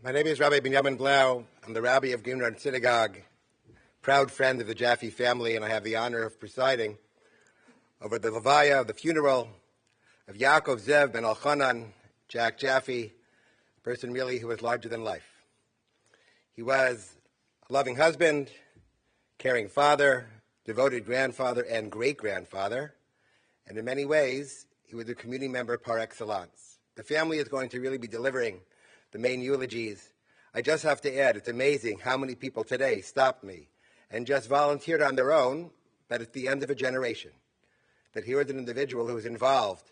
My name is Rabbi Binyamin Blau. I'm the Rabbi of Gimran Synagogue, proud friend of the Jaffe family, and I have the honor of presiding over the levaya of the funeral of Yaakov Zev ben Elchanan, Jack Jaffe, a person really who was larger than life. He was a loving husband, caring father, devoted grandfather, and great-grandfather, and in many ways, he was a community member par excellence. The family is going to really be delivering the main eulogies. I just have to add, it's amazing how many people today stopped me and just volunteered on their own that it's the end of a generation, that here is an individual who is involved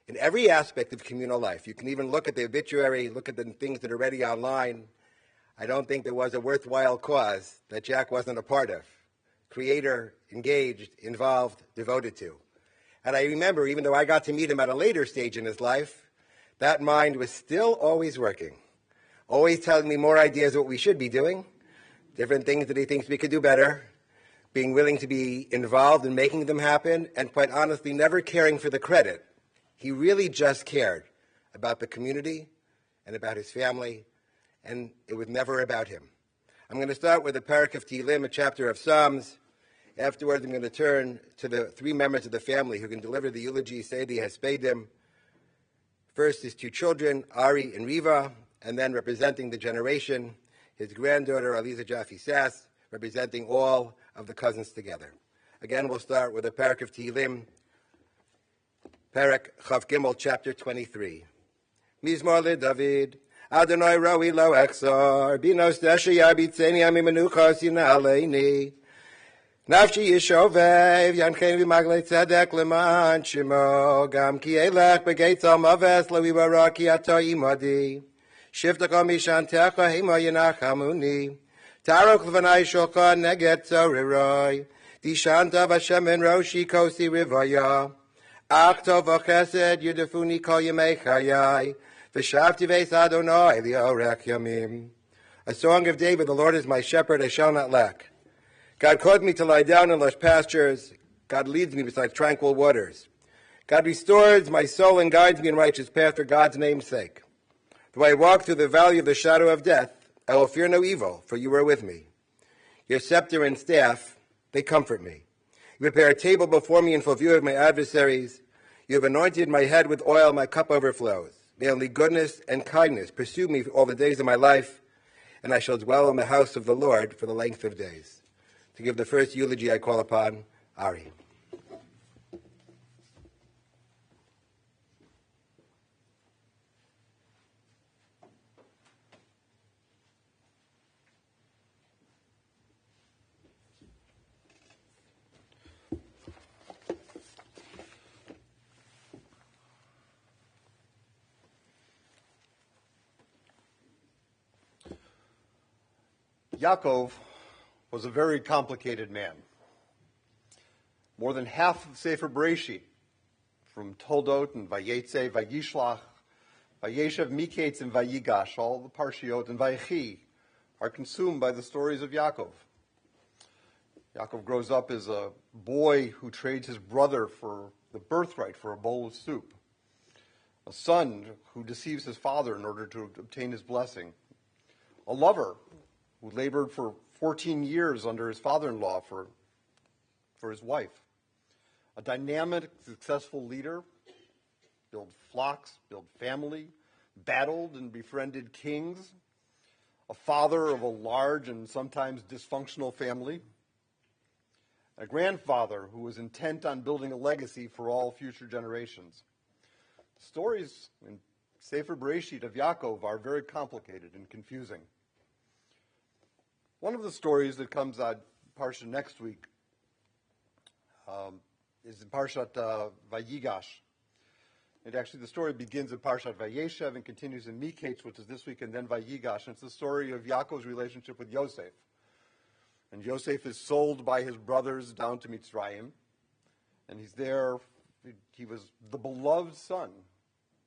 in every aspect of communal life. You can even look at the obituary, look at the things that are already online. I don't think there was a worthwhile cause that Jack wasn't a part of. Creator, engaged, involved, devoted to. And I remember, even though I got to meet him at a later stage in his life, that mind was still always working, always telling me more ideas of what we should be doing, different things that he thinks we could do better, being willing to be involved in making them happen, and quite honestly, never caring for the credit. He really just cared about the community and about his family, and it was never about him. I'm going to start with a parak of Tehillim, a chapter of Psalms. Afterwards, I'm going to turn to the three members of the family who can deliver the eulogy, Sedi Hespedim. First, his two children, Ari and Riva, and then representing the generation, his granddaughter, Aliza Jaffe Sass, representing all of the cousins together. Again, we'll start with a parak of Tehillim, parak Chav Gimel, chapter 23. Mizmor le David, Adonai roi lo exar, binos deshe yabitzeni ami menuchas yina aleini. Nafshi yishovev, yanchen v'maglei tzedek leman shimo, gam ki elech begeitz al maves lo yibara ki ato imadi. Shiftach mishantecha hema yinachamuni. Tarok l'vanai shulcha neget zoriroi. Dishanta v'Hashem en roshi kosi rivaya. Ach tov v'chesed yudafuni kol yemei chayai. V'shavti v'eis Adonai li'orech yamim. A song of David, the Lord is my shepherd, I shall not lack. God caused me to lie down in lush pastures. God leads me beside tranquil waters. God restores my soul and guides me in righteous path for God's name's sake. Though I walk through the valley of the shadow of death, I will fear no evil, for you are with me. Your scepter and staff, they comfort me. You prepare a table before me in full view of my adversaries. You have anointed my head with oil, my cup overflows. May only goodness and kindness pursue me all the days of my life, and I shall dwell in the house of the Lord for the length of days. To give the first eulogy, I call upon Ari. Yaakov was a very complicated man. More than half of Sefer Bereshit, from Toldot and Vayetze, Vayishlach, Vayeshev, Miketz, and Vayigash, all the Parshiot, and Vayechi, are consumed by the stories of Yaakov. Yaakov grows up as a boy who trades his brother for the birthright for a bowl of soup. A son who deceives his father in order to obtain his blessing. A lover who labored for 14 years under his father-in-law for his wife. A dynamic, successful leader, built flocks, built family, battled and befriended kings, a father of a large and sometimes dysfunctional family, a grandfather who was intent on building a legacy for all future generations. The stories in Sefer Bereshit of Yaakov are very complicated and confusing. One of the stories that comes out Parsha next week is in Parshat Vayigash. The story begins in Parshat Vayeshev and continues in Miketz, which is this week, and then Vayigash. And it's the story of Yaakov's relationship with Yosef. And Yosef is sold by his brothers down to Mitzrayim. And he's there. He was the beloved son.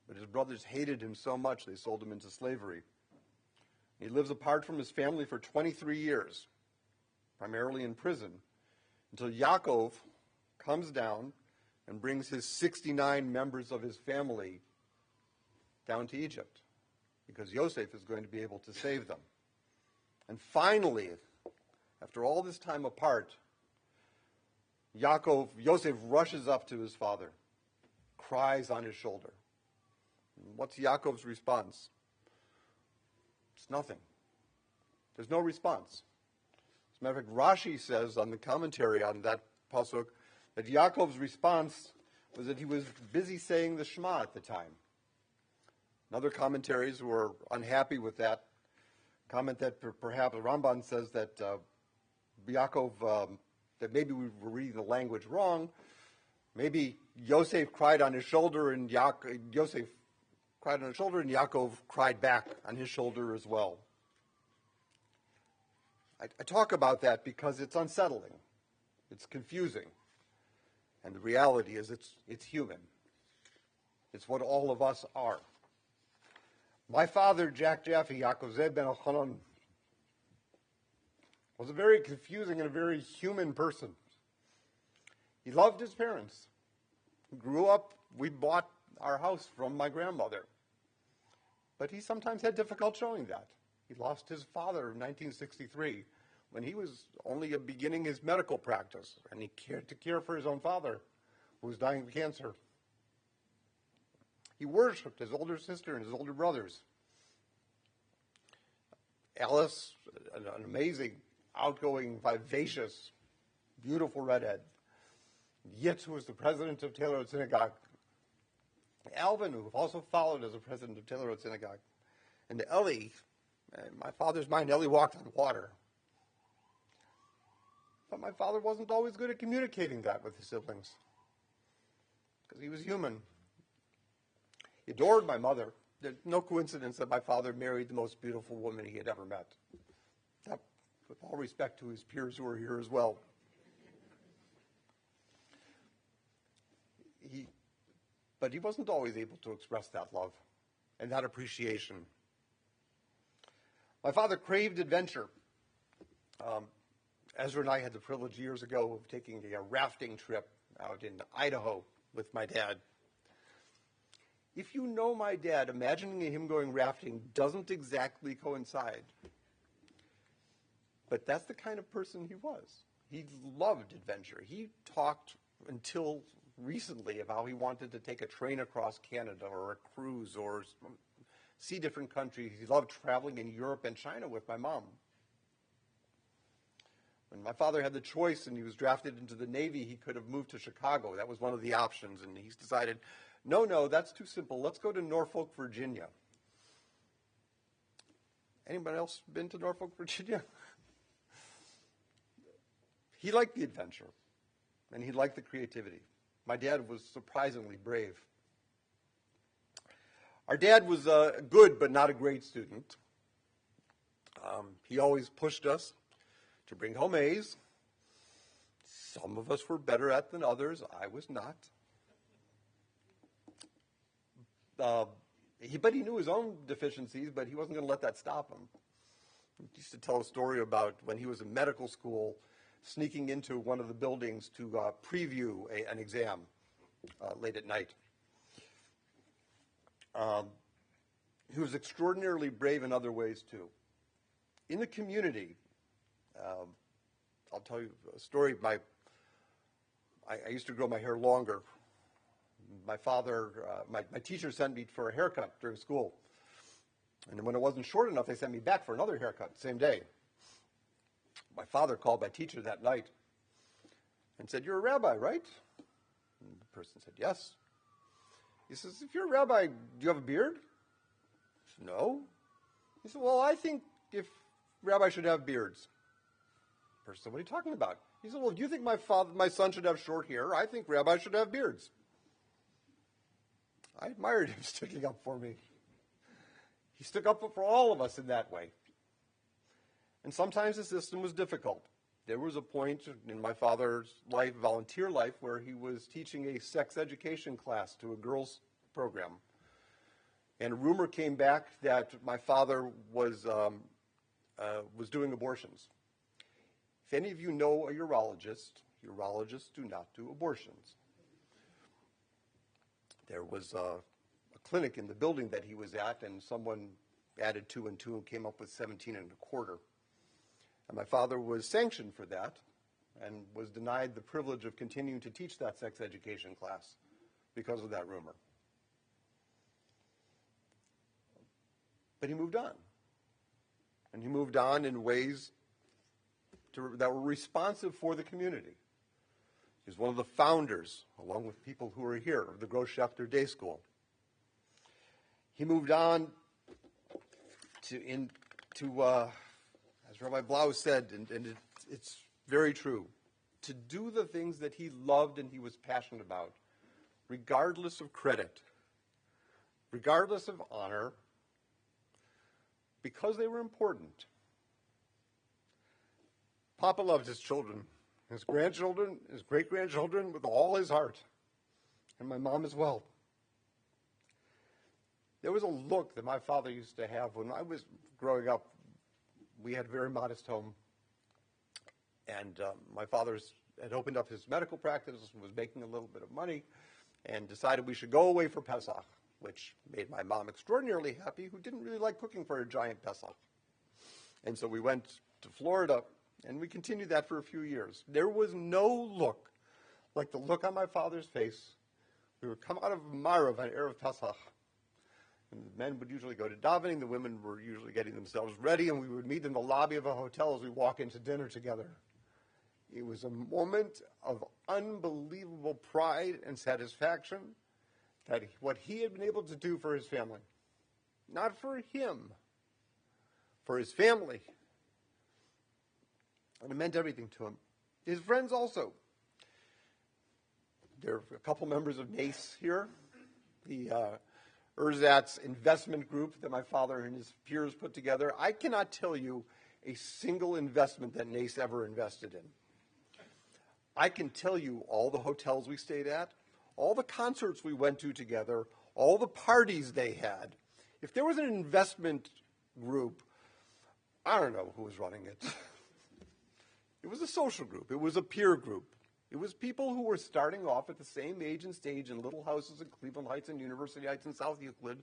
But his brothers hated him so much they sold him into slavery. He lives apart from his family for 23 years, primarily in prison, until Yaakov comes down and brings his 69 members of his family down to Egypt. because Yosef is going to be able to save them. And finally, after all this time apart, Yosef rushes up to his father, cries on his shoulder. What's Yaakov's response? It's nothing. There's no response. As a matter of fact, Rashi says on the commentary on that pasuk that Yaakov's response was that he was busy saying the Shema at the time. And other commentaries were unhappy with that. Comment that perhaps Ramban says that Yaakov, that maybe we were reading the language wrong. Maybe Yosef cried on his shoulder and Yosef cried on his shoulder and Yaakov cried back on his shoulder as well. I talk about that because it's unsettling. It's confusing. And the reality is it's human. It's what all of us are. My father, Jaffe, Yaakov Zeb ben Elchanan, was a very confusing and a very human person. He loved his parents. He grew up, we bought our house from my grandmother. But he sometimes had difficult showing that. He lost his father in 1963 when he was only beginning his medical practice, and he cared to care for his own father, who was dying of cancer. He worshipped his older sister and his older brothers. Alice, an amazing, outgoing, vivacious, beautiful redhead. Yitz, who was the president of Taylor Road Synagogue. Alvin, who also followed as a president of Taylor Road Synagogue. And Ellie, in my father's mind, Ellie walked on water. But my father wasn't always good at communicating that with his siblings, because he was human. He adored my mother. There's no coincidence that my father married the most beautiful woman he had ever met. That, with all respect to his peers who are here as well. But he wasn't always able to express that love and that appreciation. My father craved adventure. Ezra and I had the privilege years ago of taking a rafting trip out in Idaho with my dad. If you know my dad, imagining him going rafting doesn't exactly coincide. But that's the kind of person he was. He loved adventure. He talked until recently of how he wanted to take a train across Canada or a cruise or see different countries. He loved traveling in Europe and China with my mom. When my father had the choice and he was drafted into the Navy, he could have moved to Chicago. That was one of the options. And he's decided, no, that's too simple. Let's go to Norfolk, Virginia. Anybody else been to Norfolk, Virginia? He liked the adventure, and he liked the creativity. My dad was surprisingly brave. Our dad was a good but not a great student. He always pushed us to bring home A's. Some of us were better at than others. I was not. But he knew his own deficiencies, but he wasn't going to let that stop him. He used to tell a story about when he was in medical school, sneaking into one of the buildings to preview an exam late at night. He was extraordinarily brave in other ways, too. In the community, I'll tell you a story. I used to grow my hair longer. My father, my teacher sent me for a haircut during school. And when it wasn't short enough, they sent me back for another haircut the same day. My father called my teacher that night and said, "You're a rabbi, right?" And the person said, "Yes." He says, "If you're a rabbi, do you have a beard?" I said, "No." He said, "Well, I think if rabbis should have beards." The person said, "What are you talking about?" He said, "Well, do you think my son should have short hair? I think rabbis should have beards." I admired him sticking up for me. He stuck up for all of us in that way. And sometimes the system was difficult. There was a point in my father's life, volunteer life, where he was teaching a sex education class to a girls' program. And a rumor came back that my father was doing abortions. If any of you know a urologist, urologists do not do abortions. There was a clinic in the building that he was at, and someone added 2 and 2 and came up with 17 and a quarter. And my father was sanctioned for that and was denied the privilege of continuing to teach that sex education class because of that rumor. But he moved on. And he moved on in ways that were responsive for the community. He was one of the founders, along with people who are here, of the Großschächter Day School. He moved on to as Rabbi Blau said, and it's very true, to do the things that he loved and he was passionate about, regardless of credit, regardless of honor, because they were important. Papa loved his children, his grandchildren, his great-grandchildren with all his heart, and my mom as well. There was a look that my father used to have when I was growing up. We had a very modest home, and my father had opened up his medical practice, was making a little bit of money, and decided we should go away for Pesach, which made my mom extraordinarily happy, who didn't really like cooking for a giant Pesach. And so we went to Florida, and we continued that for a few years. There was no look like the look on my father's face. We would come out of Marav on Erev Pesach, and the men would usually go to davening, the women were usually getting themselves ready, and we would meet in the lobby of a hotel as we walk into dinner together. It was a moment of unbelievable pride and satisfaction that what he had been able to do for his family, not for him, for his family. And it meant everything to him. His friends also. There are a couple members of NACE here, the Erzatz investment group that my father and his peers put together. I cannot tell you a single investment that NACE ever invested in. I can tell you all the hotels we stayed at, all the concerts we went to together, all the parties they had. If there was an investment group, I don't know who was running it. It was a social group. It was a peer group. It was people who were starting off at the same age and stage in little houses in Cleveland Heights and University Heights and South Euclid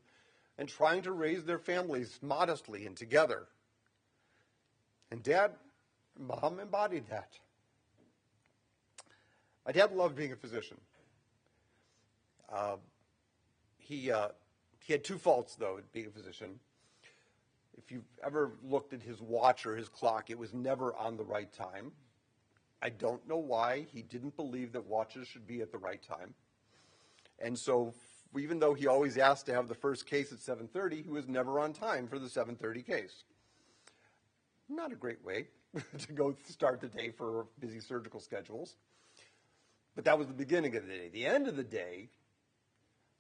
and trying to raise their families modestly and together. And Dad and Mom embodied that. My dad loved being a physician. He had two faults, though, at being a physician. If you've ever looked at his watch or his clock, it was never on the right time. I don't know why. He didn't believe that watches should be at the right time. And so even though he always asked to have the first case at 7:30, he was never on time for the 7:30 case. Not a great way to go start the day for busy surgical schedules. But that was the beginning of the day. The end of the day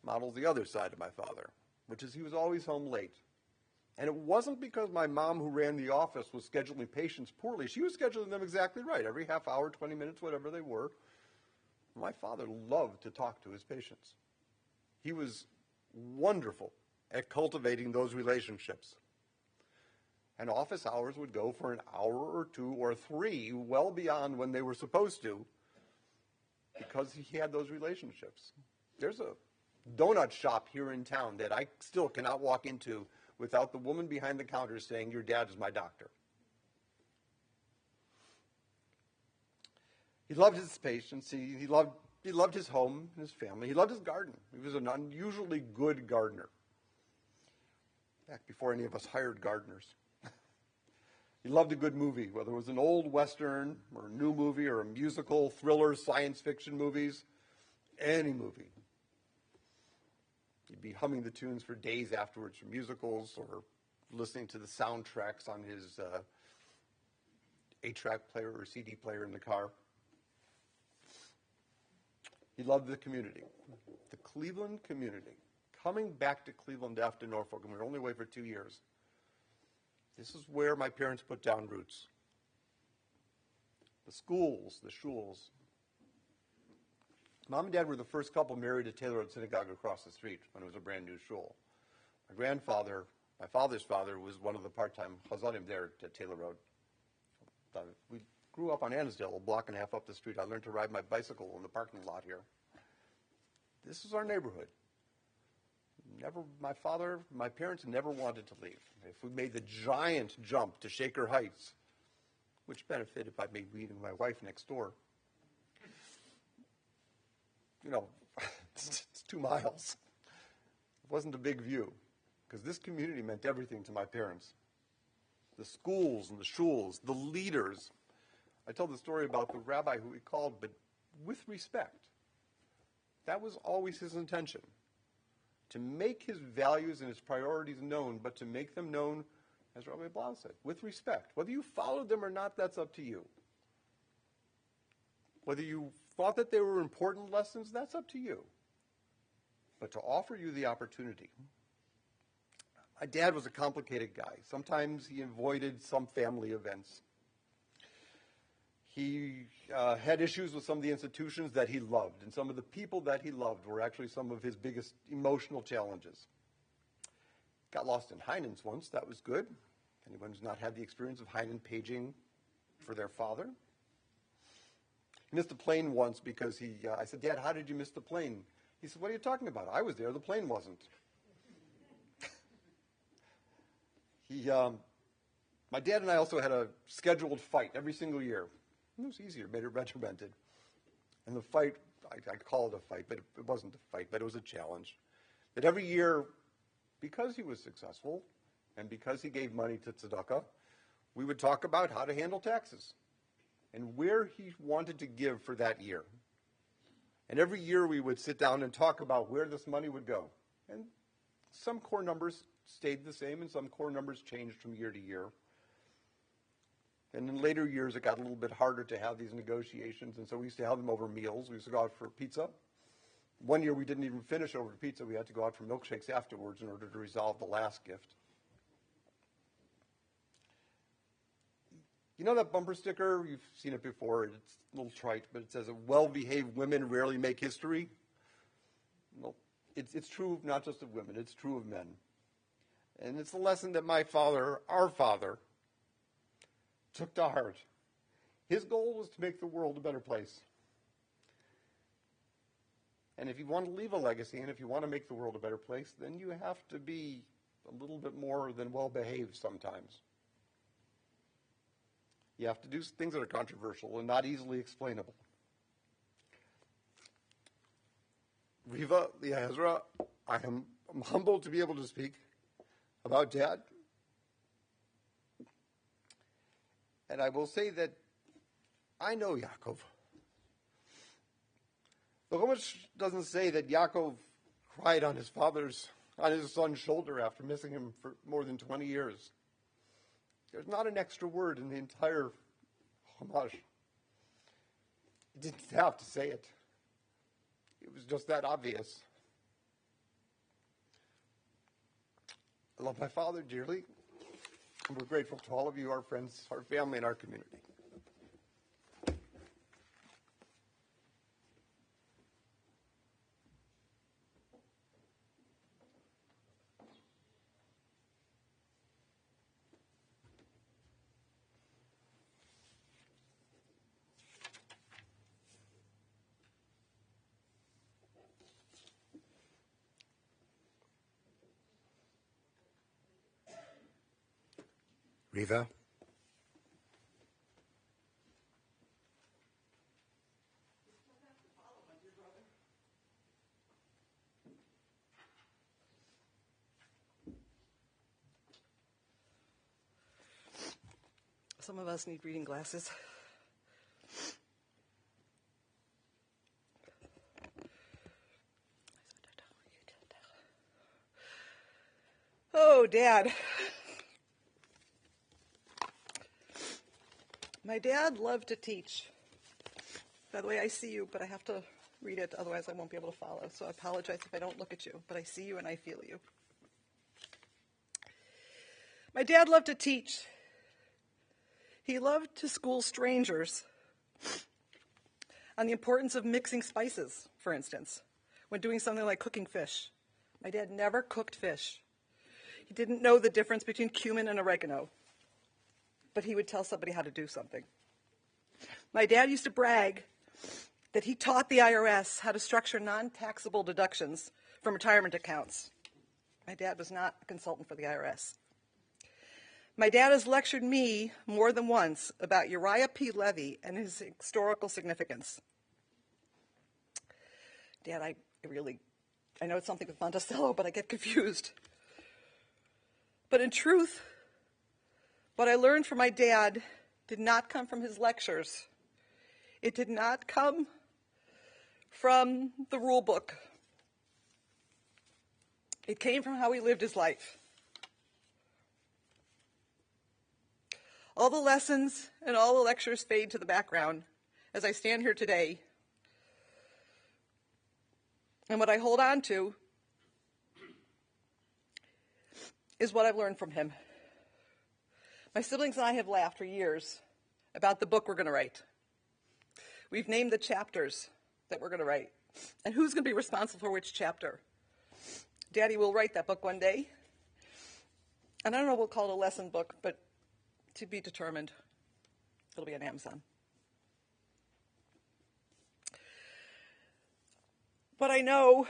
models the other side of my father, which is he was always home late. And it wasn't because my mom, who ran the office, was scheduling patients poorly. She was scheduling them exactly right, every half hour, 20 minutes, whatever they were. My father loved to talk to his patients. He was wonderful at cultivating those relationships. And office hours would go for an hour or two or three, well beyond when they were supposed to, because he had those relationships. There's a donut shop here in town that I still cannot walk into without the woman behind the counter saying, "Your dad is my doctor." He loved his patients. He loved his home and his family. He loved his garden. He was an unusually good gardener. Back before any of us hired gardeners. He loved a good movie, whether it was an old Western or a new movie or a musical, thriller, science fiction movies, any movie. He'd be humming the tunes for days afterwards from musicals or listening to the soundtracks on his 8-track player or CD player in the car. He loved the community, the Cleveland community. Coming back to Cleveland after Norfolk, and we were only away for 2 years. This is where my parents put down roots. The schools, the shuls. Mom and Dad were the first couple married at Taylor Road Synagogue across the street when it was a brand new shul. My grandfather, my father's father, was one of the part-time chazanim there at Taylor Road. We grew up on Annandale, a block and a half up the street. I learned to ride my bicycle in the parking lot here. This is our neighborhood. My parents never wanted to leave. If we made the giant jump to Shaker Heights, which benefited by me meeting my wife next door, it's 2 miles. It wasn't a big view, because this community meant everything to my parents. The schools and the shuls, the leaders. I tell the story about the rabbi who he called, but with respect. That was always his intention, to make his values and his priorities known, but to make them known, as Rabbi Blau said, with respect. Whether you followed them or not, that's up to you. Whether you thought that they were important lessons, that's up to you. But to offer you the opportunity. My dad was a complicated guy. Sometimes he avoided some family events. He had issues with some of the institutions that he loved, and some of the people that he loved were actually some of his biggest emotional challenges. Got lost in Heinen's once. That was good. Anyone who's not had the experience of Heinen paging for their father? He missed a plane once because I said, Dad, how did you miss the plane? He said, what are you talking about? I was there. The plane wasn't. My dad and I also had a scheduled fight every single year. It was easier, made it regimented. And the fight, I call it a fight, but it wasn't a fight, but it was a challenge. That every year, because he was successful and because he gave money to tzedakah, we would talk about how to handle taxes and where he wanted to give for that year. And every year we would sit down and talk about where this money would go. And some core numbers stayed the same and some core numbers changed from year to year. And in later years, it got a little bit harder to have these negotiations, and so we used to have them over meals. We used to go out for pizza. One year, we didn't even finish over pizza. We had to go out for milkshakes afterwards in order to resolve the last gift. You know that bumper sticker? You've seen it before. It's a little trite, but it says, well-behaved women rarely make history. Well, it's true not just of women. It's true of men. And it's a lesson that my father, our father, took to heart. His goal was to make the world a better place. And if you want to leave a legacy, and if you want to make the world a better place, then you have to be a little bit more than well-behaved sometimes. You have to do things that are controversial and not easily explainable. Riva Liazra, I'm humbled to be able to speak about Dad. And I will say that I know Yaakov. The Chumash doesn't say that Yaakov cried on his son's shoulder after missing him for more than 20 years. There's not an extra word in the entire Chumash. It didn't have to say it. It was just that obvious. I love my father dearly. And we're grateful to all of you, our friends, our family, and our community. Riva. Some of us need reading glasses. Oh, Dad. My dad loved to teach. By the way, I see you, but I have to read it, otherwise I won't be able to follow. So I apologize if I don't look at you, but I see you and I feel you. My dad loved to teach. He loved to school strangers on the importance of mixing spices, for instance, when doing something like cooking fish. My dad never cooked fish. He didn't know the difference between cumin and oregano, but he would tell somebody how to do something. My dad used to brag that he taught the IRS how to structure non-taxable deductions from retirement accounts. My dad was not a consultant for the IRS. My dad has lectured me more than once about Uriah P. Levy and his historical significance. Dad, I know it's something with Monticello, but I get confused. But in truth, what I learned from my dad did not come from his lectures. It did not come from the rule book. It came from how he lived his life. All the lessons and all the lectures fade to the background as I stand here today. And what I hold on to is what I've learned from him. My siblings and I have laughed for years about the book we're going to write. We've named the chapters that we're going to write. And who's going to be responsible for which chapter? Daddy will write that book one day. And I don't know if we'll call it a lesson book, but to be determined. It'll be on Amazon. But I know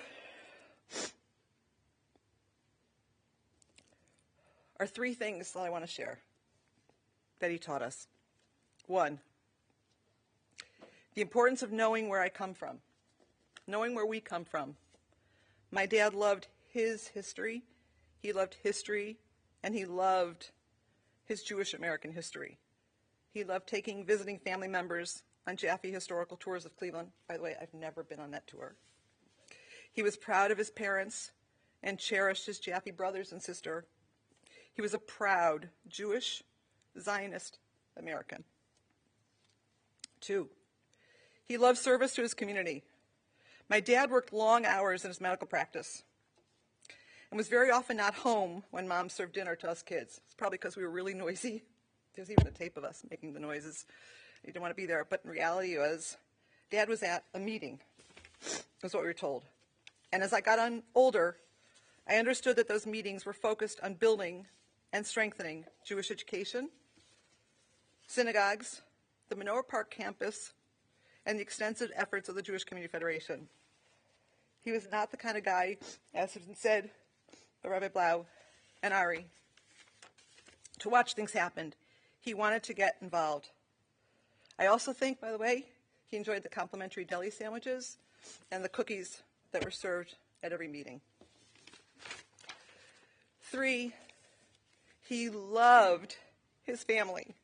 are three things that I want to share that he taught us. One, the importance of knowing where I come from, knowing where we come from. My dad loved his history, he loved history, and he loved his Jewish American history. He loved visiting family members on Jaffe historical tours of Cleveland. By the way, I've never been on that tour. He was proud of his parents and cherished his Jaffe brothers and sister. He was a proud Jewish Zionist American. Two, he loved service to his community. My dad worked long hours in his medical practice and was very often not home when Mom served dinner to us kids. It's probably because we were really noisy. There's even a tape of us making the noises. You didn't want to be there, but in reality Dad was at a meeting, is what we were told. And as I got older, I understood that those meetings were focused on building and strengthening Jewish education, synagogues, the Menorah Park campus, and the extensive efforts of the Jewish Community Federation. He was not the kind of guy, as has been said by Rabbi Blau and Ari, to watch things happen. He wanted to get involved. I also think, by the way, he enjoyed the complimentary deli sandwiches and the cookies that were served at every meeting. Three, he loved his family.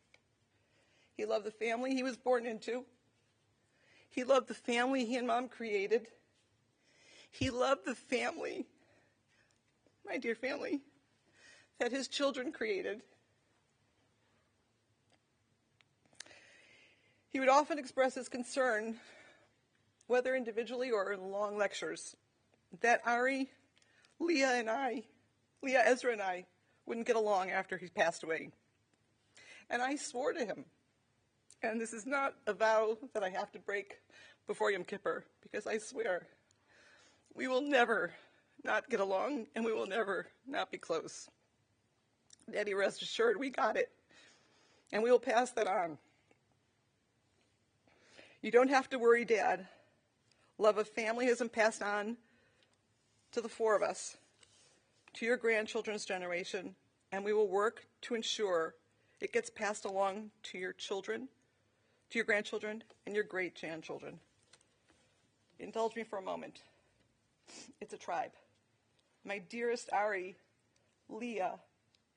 He loved the family he was born into. He loved the family he and Mom created. He loved the family, my dear family, that his children created. He would often express his concern, whether individually or in long lectures, that Ari, Leah, Ezra and I wouldn't get along after he passed away. And I swore to him, and this is not a vow that I have to break before Yom Kippur, because I swear we will never not get along, and we will never not be close. Daddy, rest assured, we got it, and we will pass that on. You don't have to worry, Dad. Love of family has been passed on to the four of us, to your grandchildren's generation, and we will work to ensure it gets passed along to your children, to your grandchildren, and your great-grandchildren. Indulge me for a moment. It's a tribe. My dearest Ari, Leah,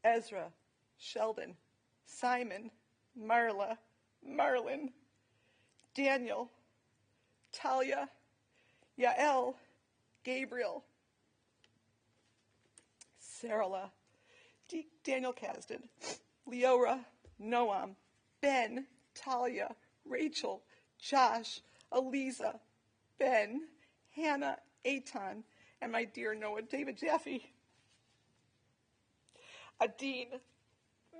Ezra, Sheldon, Simon, Marla, Marlin, Daniel, Talia, Yael, Gabriel, Sarala, Daniel Kasdan, Leora, Noam, Ben, Talia, Rachel, Josh, Aliza, Ben, Hannah, Eitan, and my dear Noah, David Jaffe. Adine,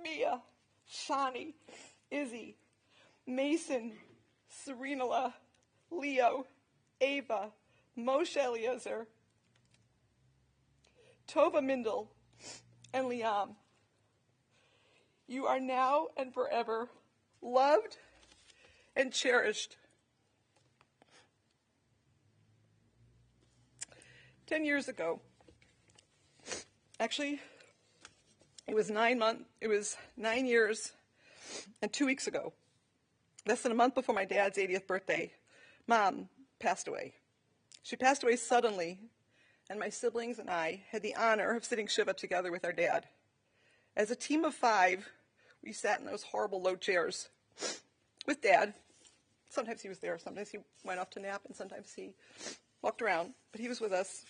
Mia, Shani, Izzy, Mason, Serenala, Leo, Ava, Moshe Eliezer, Tova Mindel, and Liam. You are now and forever loved and cherished. 10 years ago, Actually, it was 9 years and 2 weeks ago, less than a month before my dad's 80th birthday, Mom passed away. She passed away suddenly, and my siblings and I had the honor of sitting Shiva together with our dad. As a team of 5, we sat in those horrible low chairs with Dad. Sometimes he was there, sometimes he went off to nap, and sometimes he walked around, but he was with us.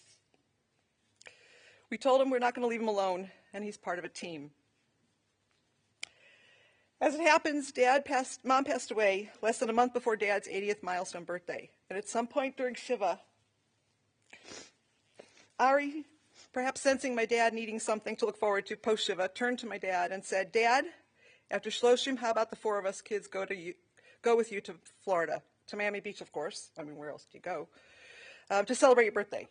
We told him we're not going to leave him alone, and he's part of a team. As it happens, Mom passed away less than a month before Dad's 80th milestone birthday. And at some point during Shiva, Ari, perhaps sensing my dad needing something to look forward to post-Shiva, turned to my dad and said, "Dad, after Shloshim, how about the 4 of us kids go with you to Florida, to Miami Beach, of course. I mean, where else do you go? To celebrate your birthday."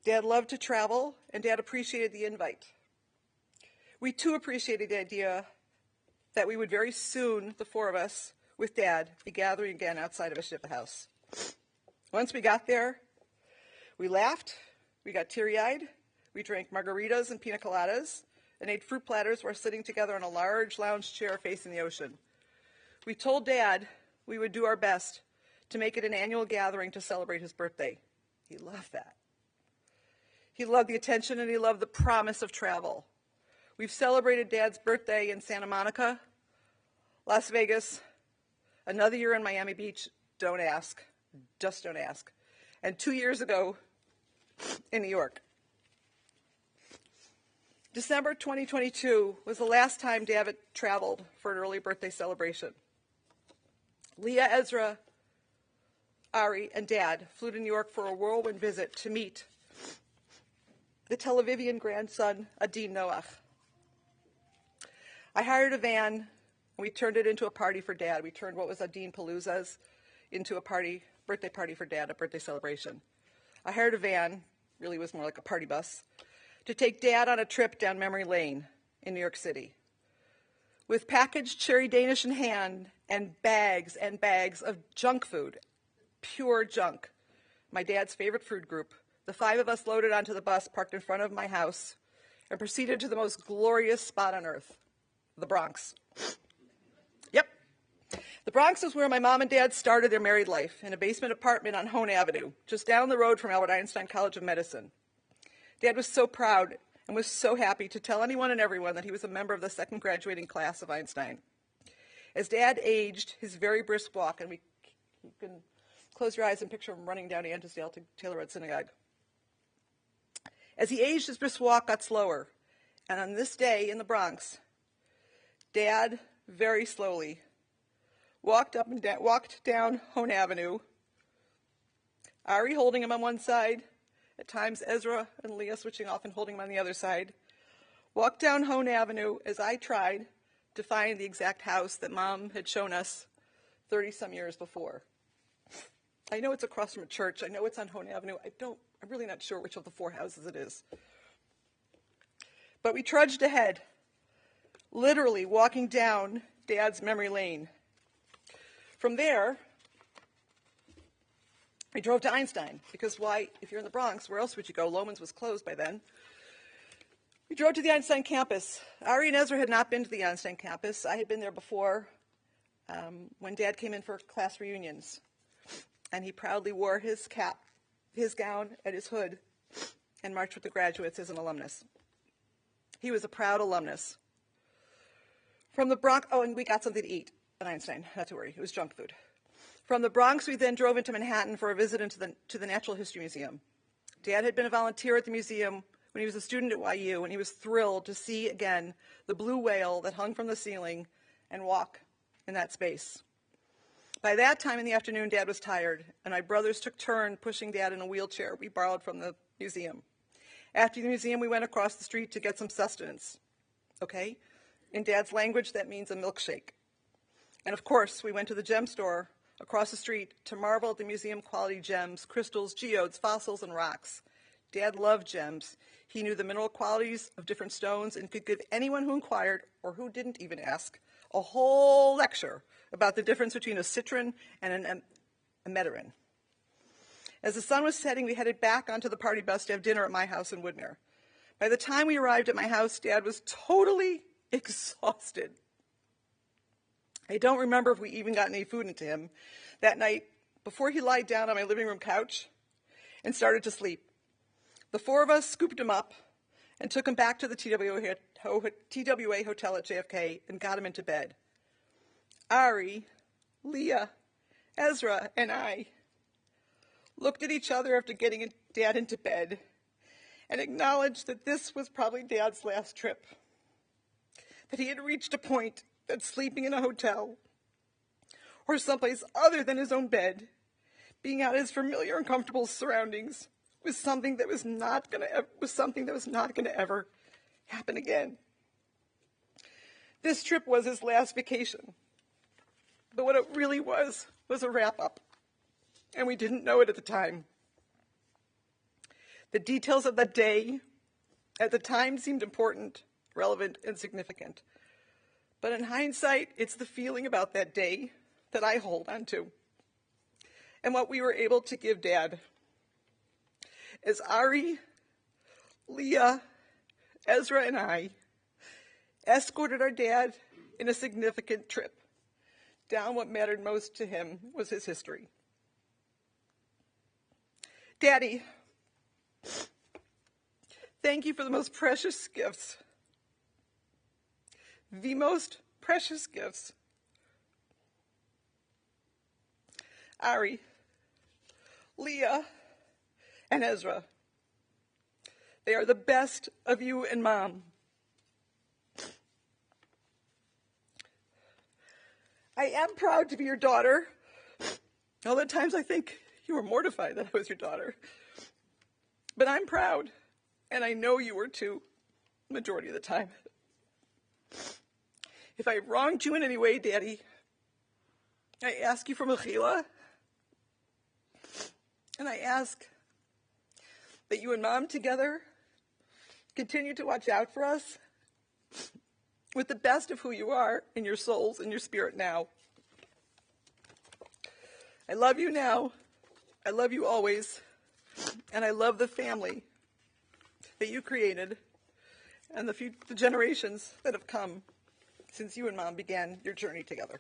Dad loved to travel, and Dad appreciated the invite. We too appreciated the idea that we would very soon, the 4 of us, with Dad, be gathering again outside of a Shiva house. Once we got there, we laughed, we got teary-eyed, we drank margaritas and pina coladas, and ate fruit platters while sitting together on a large lounge chair facing the ocean. We told Dad we would do our best to make it an annual gathering to celebrate his birthday. He loved that. He loved the attention, and he loved the promise of travel. We've celebrated Dad's birthday in Santa Monica, Las Vegas, another year in Miami Beach. Don't ask. Just don't ask. And 2 years ago in New York. December 2022 was the last time Dad traveled for an early birthday celebration. Leah, Ezra, Ari, and Dad flew to New York for a whirlwind visit to meet the Tel Avivian grandson, Adin Noach. I hired a van, and we turned it into a party for Dad. We turned what was Adin Palooza's into a birthday party for Dad, a birthday celebration. I hired a van, really was more like a party bus, to take Dad on a trip down memory lane in New York City. With packaged cherry Danish in hand and bags of junk food, pure junk, my dad's favorite food group, the 5 of us loaded onto the bus parked in front of my house and proceeded to the most glorious spot on earth, the Bronx. Yep. The Bronx is where my mom and dad started their married life, in a basement apartment on Hone Avenue, just down the road from Albert Einstein College of Medicine. Dad was so proud and was so happy to tell anyone and everyone that he was a member of the second graduating class of Einstein. As Dad aged his very brisk walk, and you can close your eyes and picture him running down Antisdale to Taylor Road Synagogue. As he aged, his brisk walk got slower, and on this day in the Bronx, Dad very slowly walked down Hone Avenue, Ari holding him on one side, at times Ezra and Leah switching off and holding him on the other side, walked down Hone Avenue as I tried to find the exact house that Mom had shown us 30-some years before. I know it's across from a church. I know it's on Hone Avenue. I'm really not sure which of the 4 houses it is. But we trudged ahead, literally walking down Dad's memory lane. From there, we drove to Einstein, because why, if you're in the Bronx, where else would you go? Loman's was closed by then. We drove to the Einstein campus. Ari and Ezra had not been to the Einstein campus. I had been there before when Dad came in for class reunions. And he proudly wore his cap, his gown, and his hood, and marched with the graduates as an alumnus. He was a proud alumnus. From the Bronx, and we got something to eat at Einstein, not to worry, it was junk food. From the Bronx, we then drove into Manhattan for a visit to the Natural History Museum. Dad had been a volunteer at the museum when he was a student at YU, and he was thrilled to see again the blue whale that hung from the ceiling and walk in that space. By that time in the afternoon, Dad was tired, and my brothers took turn pushing Dad in a wheelchair we borrowed from the museum. After the museum, we went across the street to get some sustenance. Okay? In Dad's language, that means a milkshake. And of course, we went to the gem store across the street to marvel at the museum-quality gems, crystals, geodes, fossils, and rocks. Dad loved gems. He knew the mineral qualities of different stones and could give anyone who inquired, or who didn't even ask, a whole lecture about the difference between a citron and an emeterin. As the sun was setting, we headed back onto the party bus to have dinner at my house in Woodmere. By the time we arrived at my house, Dad was totally exhausted. I don't remember if we even got any food into him that night before he lied down on my living room couch and started to sleep. The four of us scooped him up and took him back to the TWA hotel at JFK and got him into bed. Ari, Leah, Ezra, and I looked at each other after getting Dad into bed and acknowledged that this was probably Dad's last trip, that he had reached a point that sleeping in a hotel or someplace other than his own bed, being out of his familiar and comfortable surroundings, was something that was not going to ever happen again. This trip was his last vacation, but what it really was a wrap-up, and we didn't know it at the time. The details of that day at the time seemed important, relevant, and significant. But in hindsight, it's the feeling about that day that I hold on to, and what we were able to give Dad. As Ari, Leah, Ezra, and I escorted our dad in a significant trip down what mattered most to him was his history. Daddy, thank you for the most precious gifts. The most precious gifts. Ari, Leah, and Ezra. They are the best of you and Mom. I am proud to be your daughter. All the times I think you were mortified that I was your daughter. But I'm proud, and I know you were too, majority of the time. If I wronged you in any way, Daddy, I ask you for mechila, and I ask that you and Mom together continue to watch out for us with the best of who you are in your souls and your spirit now. I love you now. I love you always. And I love the family that you created and the generations that have come since you and Mom began your journey together.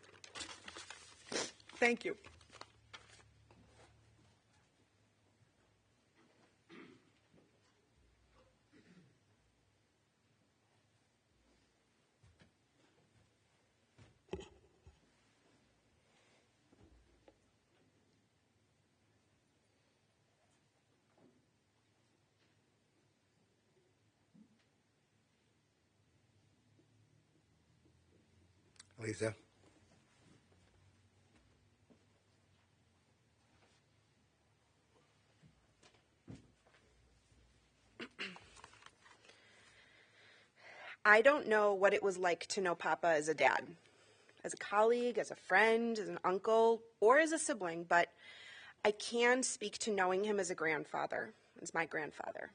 Thank you. Lisa. I don't know what it was like to know Papa as a dad, as a colleague, as a friend, as an uncle, or as a sibling, but I can speak to knowing him as a grandfather, as my grandfather.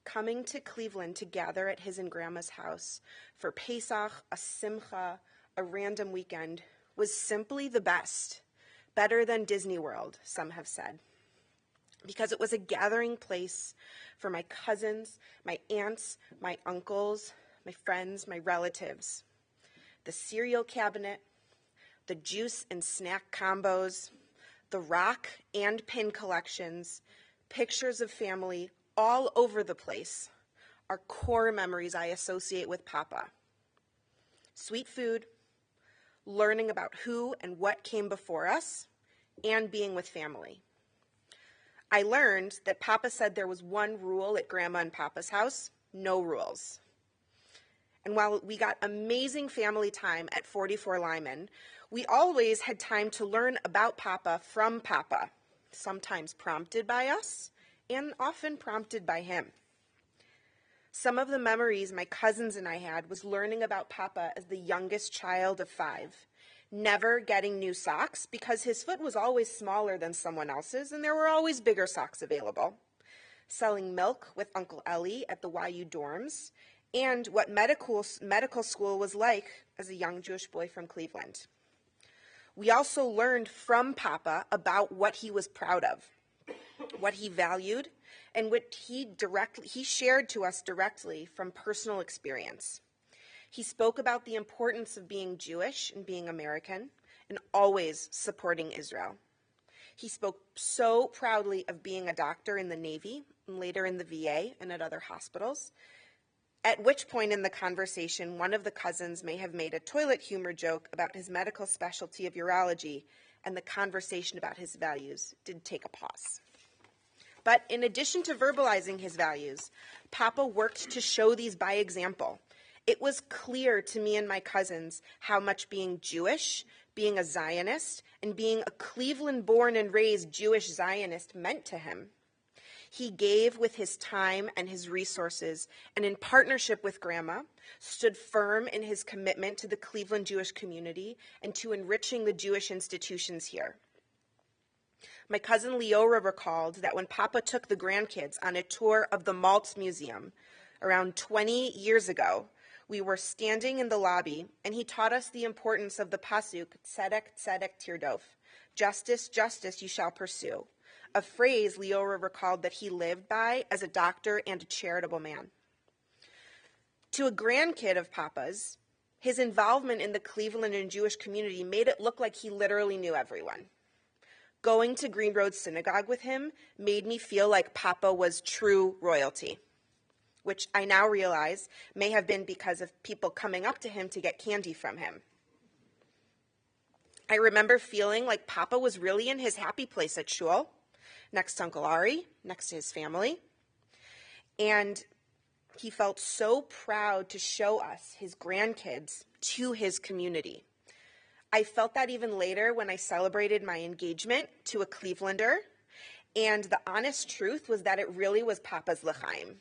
Coming to Cleveland to gather at his and Grandma's house for Pesach, a simcha, a random weekend, was simply the best, better than Disney World, some have said, because it was a gathering place for my cousins, my aunts, my uncles, my friends, my relatives. The cereal cabinet, the juice and snack combos, the rock and pin collections, pictures of family all over the place are core memories I associate with Papa. Sweet food, learning about who and what came before us, and being with family. I learned that Papa said there was one rule at Grandma and Papa's house: no rules. And while we got amazing family time at 44 Lyman, we always had time to learn about Papa from Papa, sometimes prompted by us and often prompted by him. Some of the memories my cousins and I had was learning about Papa as the youngest child of 5, never getting new socks because his foot was always smaller than someone else's and there were always bigger socks available, selling milk with Uncle Ellie at the YU dorms, and what medical school was like as a young Jewish boy from Cleveland. We also learned from Papa about what he was proud of. what he valued, and what he shared to us directly from personal experience. He spoke about the importance of being Jewish and being American, and always supporting Israel. He spoke so proudly of being a doctor in the Navy, and later in the VA and at other hospitals, at which point in the conversation, one of the cousins may have made a toilet humor joke about his medical specialty of urology, and the conversation about his values did take a pause. But in addition to verbalizing his values, Papa worked to show these by example. It was clear to me and my cousins how much being Jewish, being a Zionist, and being a Cleveland-born and raised Jewish Zionist meant to him. He gave with his time and his resources, and in partnership with Grandma, stood firm in his commitment to the Cleveland Jewish community and to enriching the Jewish institutions here. My cousin Leora recalled that when Papa took the grandkids on a tour of the Maltz Museum around 20 years ago, we were standing in the lobby, and he taught us the importance of the pasuk, tzedek, tzedek, tirdof, justice, justice you shall pursue, a phrase Leora recalled that he lived by as a doctor and a charitable man. To a grandkid of Papa's, his involvement in the Cleveland and Jewish community made it look like he literally knew everyone. Going to Green Road Synagogue with him made me feel like Papa was true royalty, which I now realize may have been because of people coming up to him to get candy from him. I remember feeling like Papa was really in his happy place at shul, next to Uncle Ari, next to his family. And he felt so proud to show us, his grandkids, to his community. I felt that even later when I celebrated my engagement to a Clevelander, and the honest truth was that it really was Papa's l'chaim.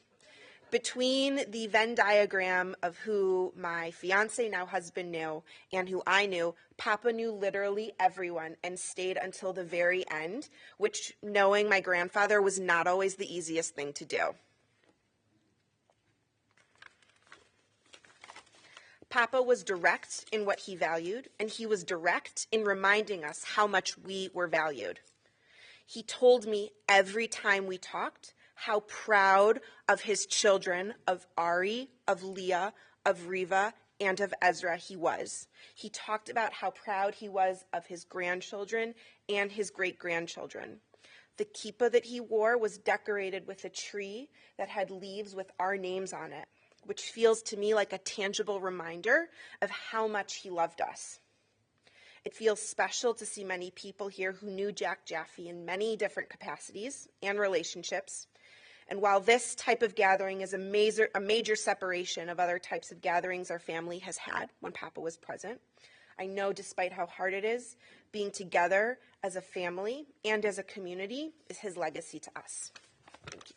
Between the Venn diagram of who my fiancé, now husband, knew and who I knew, Papa knew literally everyone and stayed until the very end, which, knowing my grandfather, was not always the easiest thing to do. Papa was direct in what he valued, and he was direct in reminding us how much we were valued. He told me every time we talked how proud of his children, of Ari, of Leah, of Riva, and of Ezra he was. He talked about how proud he was of his grandchildren and his great-grandchildren. The kippah that he wore was decorated with a tree that had leaves with our names on it, which feels to me like a tangible reminder of how much he loved us. It feels special to see many people here who knew Jack Jaffe in many different capacities and relationships. And while this type of gathering is a major separation of other types of gatherings our family has had when Papa was present, I know despite how hard it is, being together as a family and as a community is his legacy to us. Thank you.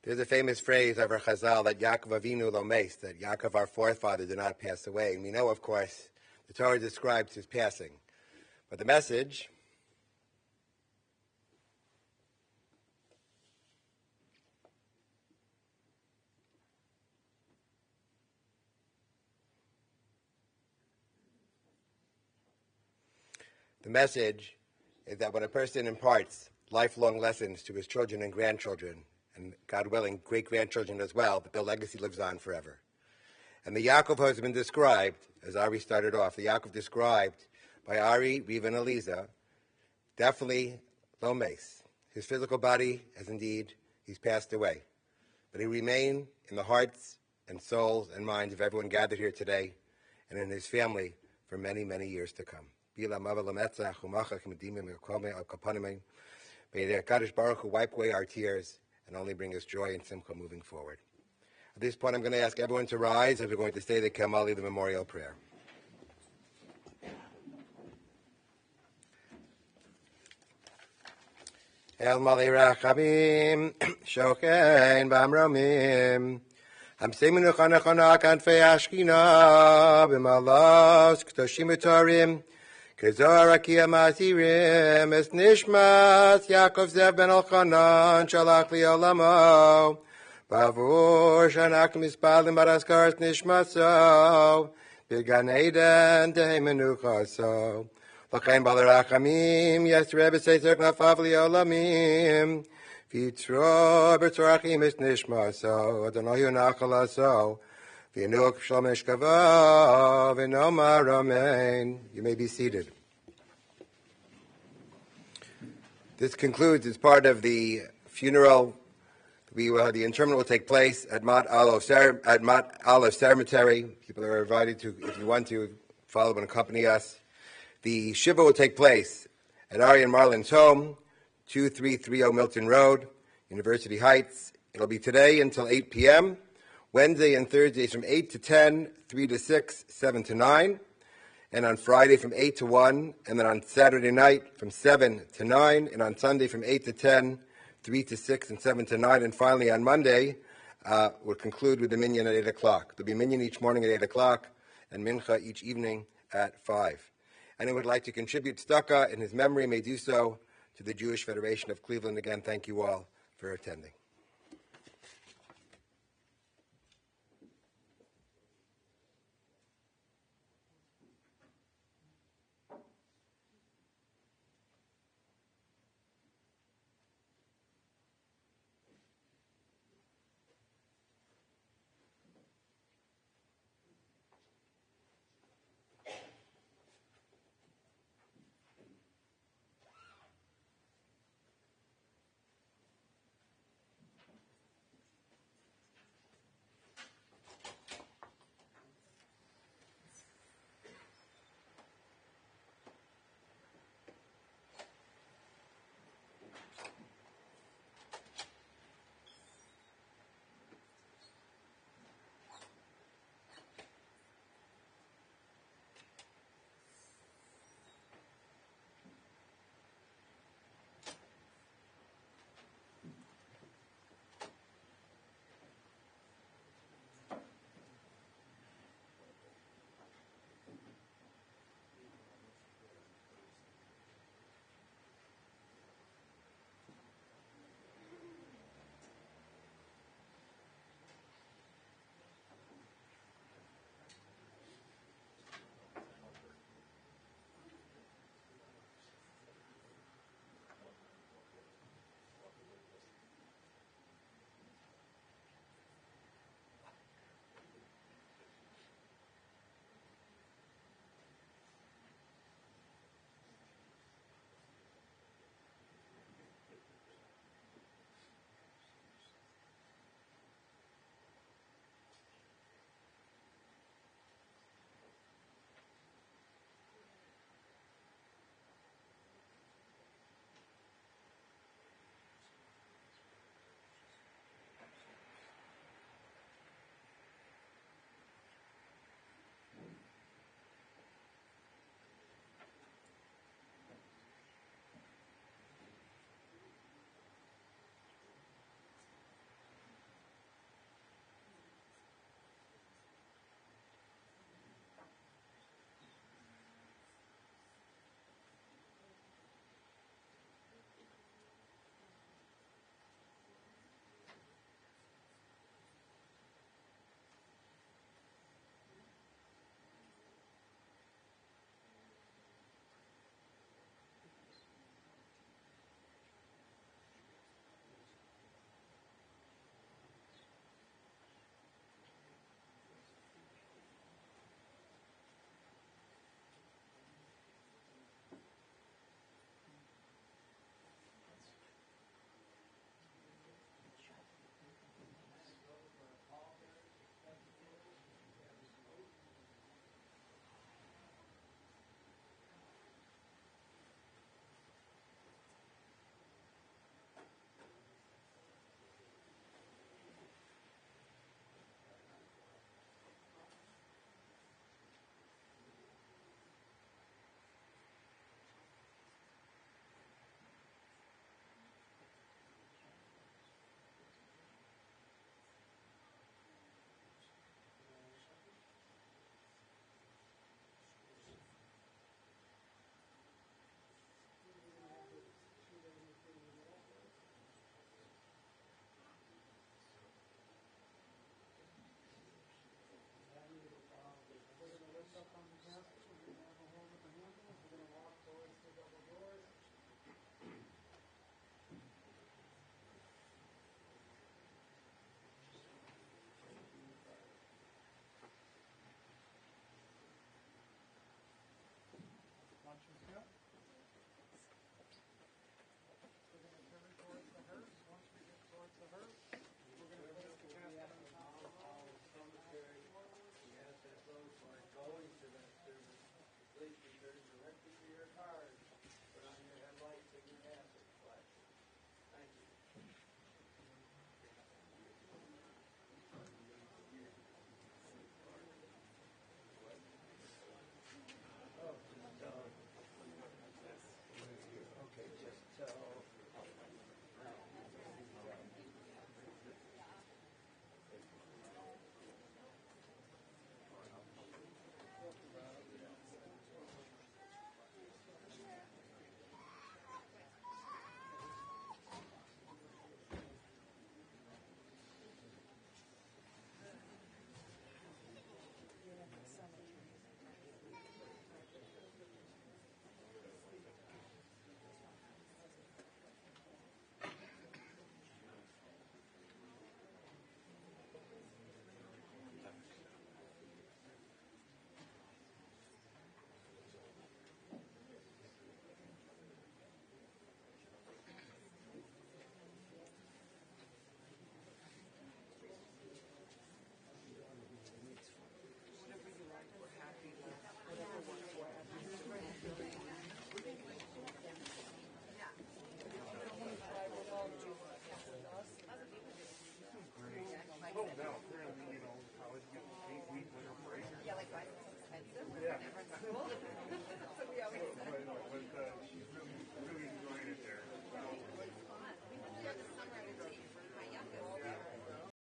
There's a famous phrase of our Chazal that Yaakov Avinu lo meis, that Yaakov, our forefather, did not pass away. And we know, of course, the Torah describes his passing. But the message is that when a person imparts lifelong lessons to his children and grandchildren, and God willing, great-grandchildren as well, that their legacy lives on forever. And the Yaakov has been described, as Ari started off, the Yaakov described by Ari, Riva, and Eliza, definitely lo meis. His physical body, as indeed he's passed away. But he remained in the hearts and souls and minds of everyone gathered here today, and in his family for many, many years to come. May the Kadosh Baruch Hu wipe away our tears and only bring us joy and simcha moving forward. At this point, I'm going to ask everyone to rise as we're going to say the Kamali, the memorial prayer. El Mali Rachamim, Shokein Bamramim, Hamsiminu Chanachana Kanfei Ashkina, Bimalas, Ktoshim Utarim, Kezar Akia Mazirim, Es Nishmas, Yaakov Zev Ben Elchanan, Shalach Li Olamo, Bavur Shanak Mispalim Baraskars Nishmaso, Bilgan Eden Demenuchaso. Lachain Balarachamim, yes, Rebbe says, Nafavli Olamim, Vitro Bertorachim is Nishmaso, Adonoyu Nachalaso, Vinuk Shalmishkava, Vinomar Amen. You may be seated. This concludes as part of the funeral. The interment will take place at Mount Olive Cemetery. People are invited to, if you want to, follow and accompany us. The Shiva will take place at Ari and Marlin's home, 2330 Milton Road, University Heights. It'll be today until 8 p.m., Wednesday and Thursdays from 8 to 10, 3 to 6, 7 to 9, and on Friday from 8 to 1, and then on Saturday night from 7 to 9, and on Sunday from 8 to 10, 3 to 6, and 7 to 9, and finally on Monday, we'll conclude with the minyan at 8 o'clock. There'll be minyan each morning at 8 o'clock, and mincha each evening at 5. Anyone who would like to contribute tzedakah in his memory may do so to the Jewish Federation of Cleveland. Again, thank you all for attending.